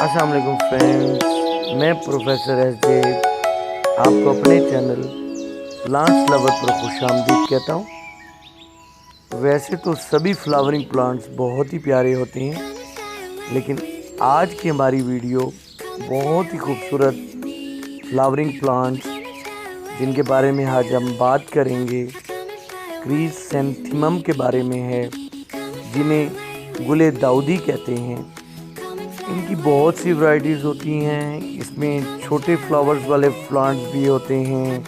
अस्सलाम वालेकुम फ्रेंड्स, मैं प्रोफेसर एसजे आपको अपने चैनल प्लांट्स लवर पर खुशामदीद कहता हूँ। वैसे तो सभी फ्लावरिंग प्लांट्स बहुत ही प्यारे होते हैं, लेकिन आज की हमारी वीडियो बहुत ही खूबसूरत फ्लावरिंग प्लांट्स जिनके बारे में आज हम बात करेंगे क्रिसैंथेमम के बारे में है, जिन्हें गुले दाऊदी कहते हैं। इनकी बहुत सी वैरायटीज़ होती हैं। इसमें छोटे फ्लावर्स वाले प्लांट्स भी होते हैं,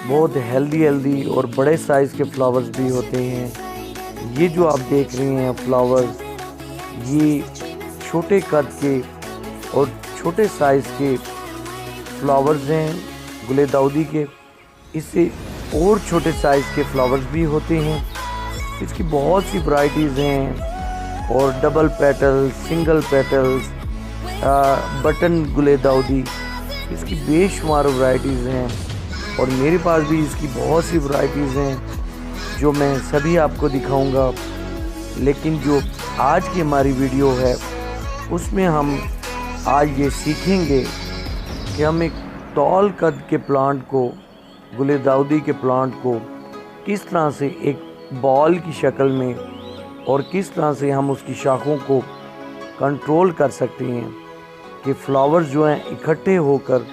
बहुत हेल्दी और बड़े साइज़ के फ्लावर्स भी होते हैं। ये जो आप देख रहे हैं फ्लावर्स, ये छोटे कद के और छोटे साइज़ के फ्लावर्स हैं गुले दाऊदी के। इससे और छोटे साइज़ के फ्लावर्स भी होते हैं। इसकी बहुत सी वैरायटीज़ हैं और double petal, single petals, button गुले दाऊदी, इसकी बेशुमार वैरायटीज़ हैं। और मेरे पास भी इसकी बहुत सी वैरायटीज़ हैं जो मैं सभी आपको दिखाऊंगा। लेकिन जो आज की हमारी वीडियो है उसमें हम आज ये सीखेंगे कि हम एक टॉल कद के प्लांट को, गुले दाऊदी के प्लांट को, किस तरह से एक बॉल की शक्ल में और किस तरह से हम उसकी शाखों को कंट्रोल कर सकते हैं कि फ्लावर्स जो हैं इकट्ठे होकर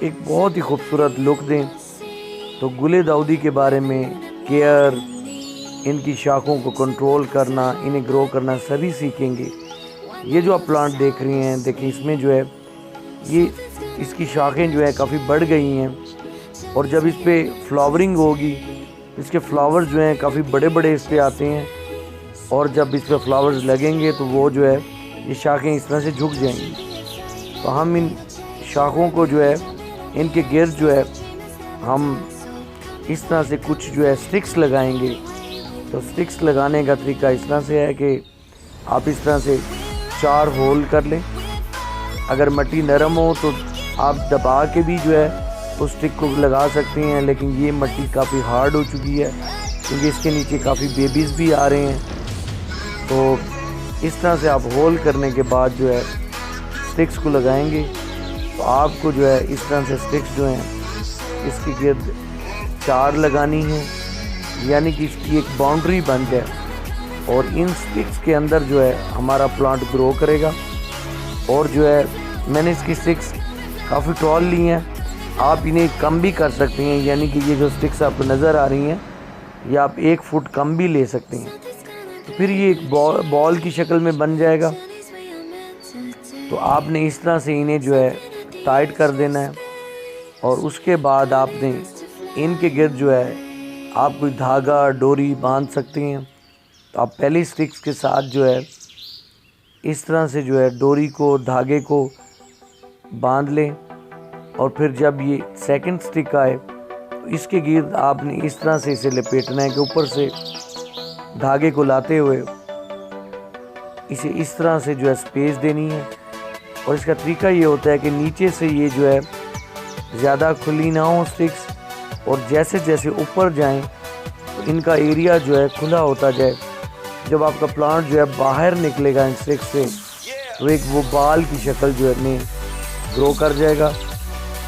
एक बहुत ही खूबसूरत लुक दें। तो गुले दाऊदी के बारे में केयर, इनकी शाखों को कंट्रोल करना, इन्हें ग्रो करना सभी सीखेंगे। ये जो आप प्लांट देख रहे हैं, देखिए इसमें जो है ये इसकी शाखें जो है काफ़ी बढ़ गई हैं, और जब इस पर फ्लावरिंग होगी इसके फ्लावर्स जो हैं काफ़ी बड़े बड़े इस पर आते हैं, और जब इस पर फ्लावर्स लगेंगे तो वो जो है ये शाखें इस तरह से झुक जाएंगी। तो हम इन शाखों को जो है, इनके गिर्द जो है हम इस तरह से कुछ जो है स्टिक्स लगाएंगे। तो स्टिक्स लगाने का तरीका इस तरह से है कि आप इस तरह से 4 होल कर लें। अगर मिट्टी नरम हो तो आप दबा के भी जो है उस स्टिक को लगा सकते हैं, लेकिन ये मिट्टी काफ़ी हार्ड हो चुकी है क्योंकि इसके नीचे काफ़ी बेबीज़ भी आ रहे हैं। तो इस तरह से आप होल करने के बाद जो है स्टिक्स को लगाएंगे। तो आपको जो है इस तरह से स्टिक्स जो हैं इसकी गिर्द 4 लगानी है, यानी कि इसकी एक बाउंड्री बन जाए। और इन स्टिक्स के अंदर जो है हमारा प्लांट ग्रो करेगा। और जो है मैंने इसकी स्टिक्स काफ़ी टॉल ली हैं, आप इन्हें कम भी कर सकते हैं, यानी कि ये जो स्टिक्स आपको नज़र आ रही हैं ये आप 1 फुट कम भी ले सकते हैं। तो फिर ये एक बॉल की शक्ल में बन जाएगा। तो आपने इस तरह से इन्हें जो है टाइट कर देना है, और उसके बाद आपने इनके गिर्द जो है आप कोई धागा, डोरी बांध सकते हैं। तो आप पहली स्टिक्स के साथ जो है इस तरह से जो है डोरी को, धागे को बांध लें, और फिर जब ये सेकंड स्टिक आए तो इसके गिर्द आपने इस तरह से इसे लपेटना है कि ऊपर से धागे को लाते हुए इसे इस तरह से जो है स्पेस देनी है। और इसका तरीका ये होता है कि नीचे से ये जो है ज़्यादा खुली ना हो स्टिक्स, और जैसे जैसे ऊपर जाएं तो इनका एरिया जो है खुला होता जाए। जब आपका प्लांट जो है बाहर निकलेगा इन स्टिक्स से तो एक वो बाल की शक्ल जो है में ग्रो कर जाएगा।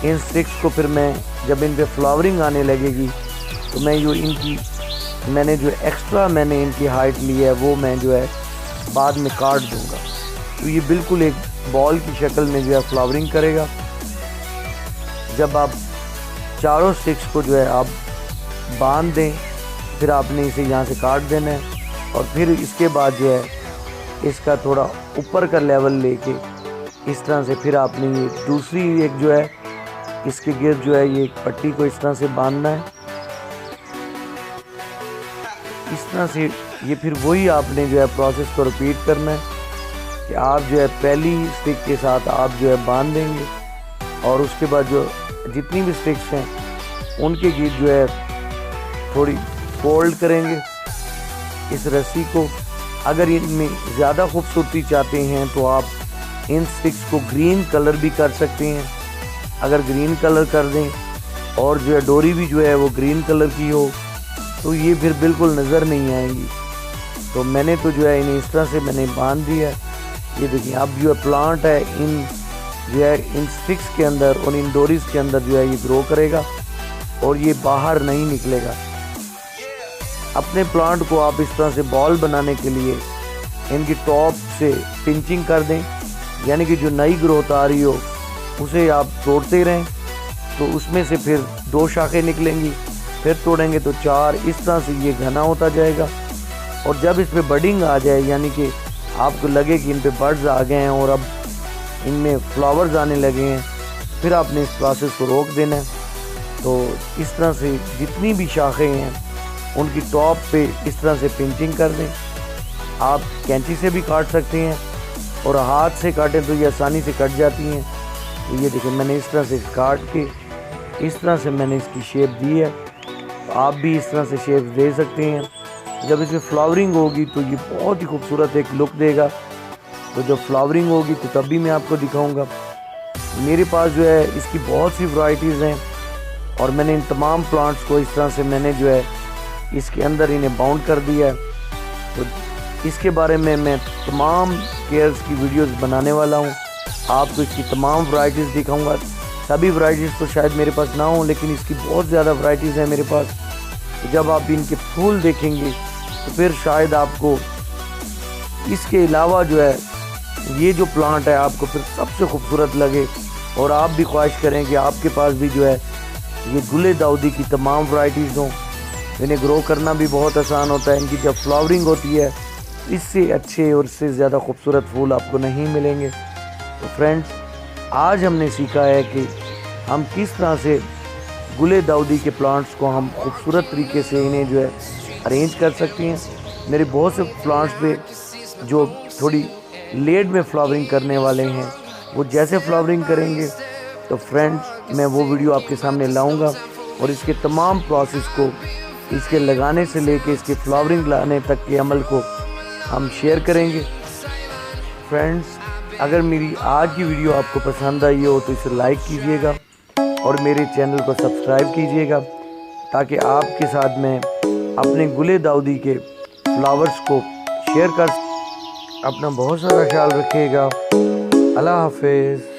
इन स्टिक्स को फिर मैं जब इन पे फ्लावरिंग आने लगेगी तो मैं मैंने जो एक्स्ट्रा मैंने इनकी हाइट ली है वो मैं जो है बाद में काट दूंगा। तो ये बिल्कुल एक बॉल की शक्ल में जो है फ्लावरिंग करेगा। जब आप चारों स्टिक्स को जो है आप बांध दें, फिर आपने इसे यहाँ से काट देना है, और फिर इसके बाद जो है इसका थोड़ा ऊपर का लेवल लेके इस तरह से फिर आपने ये दूसरी एक जो है इसके गिर्द जो है ये पट्टी को इस तरह से बांधना है। इस तरह से ये फिर वही आपने जो है प्रोसेस को रिपीट करना है कि आप जो है पहली स्टिक के साथ आप जो है बांध देंगे, और उसके बाद जो जितनी भी स्टिक्स हैं उनके गिर्द जो है थोड़ी फोल्ड करेंगे इस रस्सी को। अगर इनमें ज़्यादा खूबसूरती चाहते हैं तो आप इन स्टिक्स को ग्रीन कलर भी कर सकते हैं। अगर ग्रीन कलर कर दें और जो है डोरी भी जो है वो ग्रीन कलर की हो तो ये फिर बिल्कुल नज़र नहीं आएंगी। तो मैंने तो जो है इन्हें इस तरह से मैंने बांध दिया। ये देखिए अब जो है प्लांट है इन स्टिक्स के अंदर और इन डोरीज के अंदर जो है ये ग्रो करेगा और ये बाहर नहीं निकलेगा। अपने प्लांट को आप इस तरह से बॉल बनाने के लिए इनकी टॉप से पिंचिंग कर दें, यानी कि जो नई ग्रोथ आ रही हो उसे आप तोड़ते रहें, तो उसमें से फिर 2 शाखें निकलेंगी, फिर तोड़ेंगे तो 4, इस तरह से ये घना होता जाएगा। और जब इस पर बडिंग आ जाए, यानी कि आपको लगे कि इन पे बर्ड्स आ गए हैं और अब इनमें फ्लावर्स आने लगे हैं, फिर आपने इस प्रोसेस को रोक देना है। तो इस तरह से जितनी भी शाखें हैं उनकी टॉप पे इस तरह से पिंचिंग कर दें। आप कैंची से भी काट सकते हैं और हाथ से काटें तो ये आसानी से कट जाती हैं। तो ये देखिए मैंने इस तरह से काट के इस तरह से मैंने इसकी शेप दी है। तो आप भी इस तरह से शेप दे सकते हैं। जब इसमें फ्लावरिंग होगी तो ये बहुत ही खूबसूरत एक लुक देगा। तो जब फ्लावरिंग होगी तो तब भी मैं आपको दिखाऊंगा। मेरे पास जो है इसकी बहुत सी वैरायटीज़ हैं और मैंने इन तमाम प्लांट्स को इस तरह से मैंने जो है इसके अंदर इन्हें बाउंड कर दिया है। तो इसके बारे में मैं तमाम केयर्स की वीडियोस बनाने वाला हूँ। आपको इसकी तमाम वैरायटीज़ दिखाऊंगा। सभी वैरायटीज़ तो शायद मेरे पास ना हो, लेकिन इसकी बहुत ज़्यादा वैरायटीज़ हैं मेरे पास। तो जब आप इनके फूल देखेंगे तो फिर शायद आपको इसके अलावा जो है ये जो प्लांट है आपको फिर सबसे खूबसूरत लगे और आप भी ख्वाहिश करें कि आपके पास भी जो है ये गुले दाऊदी की तमाम वैरायटीज़ हों। इन्हें ग्रो करना भी बहुत आसान होता है। इनकी जब फ्लावरिंग होती है इससे अच्छे और इससे ज़्यादा खूबसूरत फूल आपको नहीं मिलेंगे। तो फ्रेंड्स, आज हमने सीखा है कि हम किस तरह से गुले दाऊदी के प्लांट्स को हम खूबसूरत तरीके से इन्हें जो है अरेंज कर सकते हैं। मेरे बहुत से प्लांट्स पे जो थोड़ी लेट में फ्लावरिंग करने वाले हैं, वो जैसे फ्लावरिंग करेंगे तो फ्रेंड्स मैं वो वीडियो आपके सामने लाऊंगा और इसके तमाम प्रोसेस को, इसके लगाने से लेके इसके फ्लावरिंग लाने तक के अमल को हम शेयर करेंगे। फ्रेंड्स, अगर मेरी आज की वीडियो आपको पसंद आई हो तो इसे लाइक कीजिएगा और मेरे चैनल को सब्सक्राइब कीजिएगा, ताकि आपके साथ मैं अपने गुले दाऊदी के फ्लावर्स को शेयर कर। अपना बहुत सारा ख्याल रखिएगा। अल्लाह हाफिज़।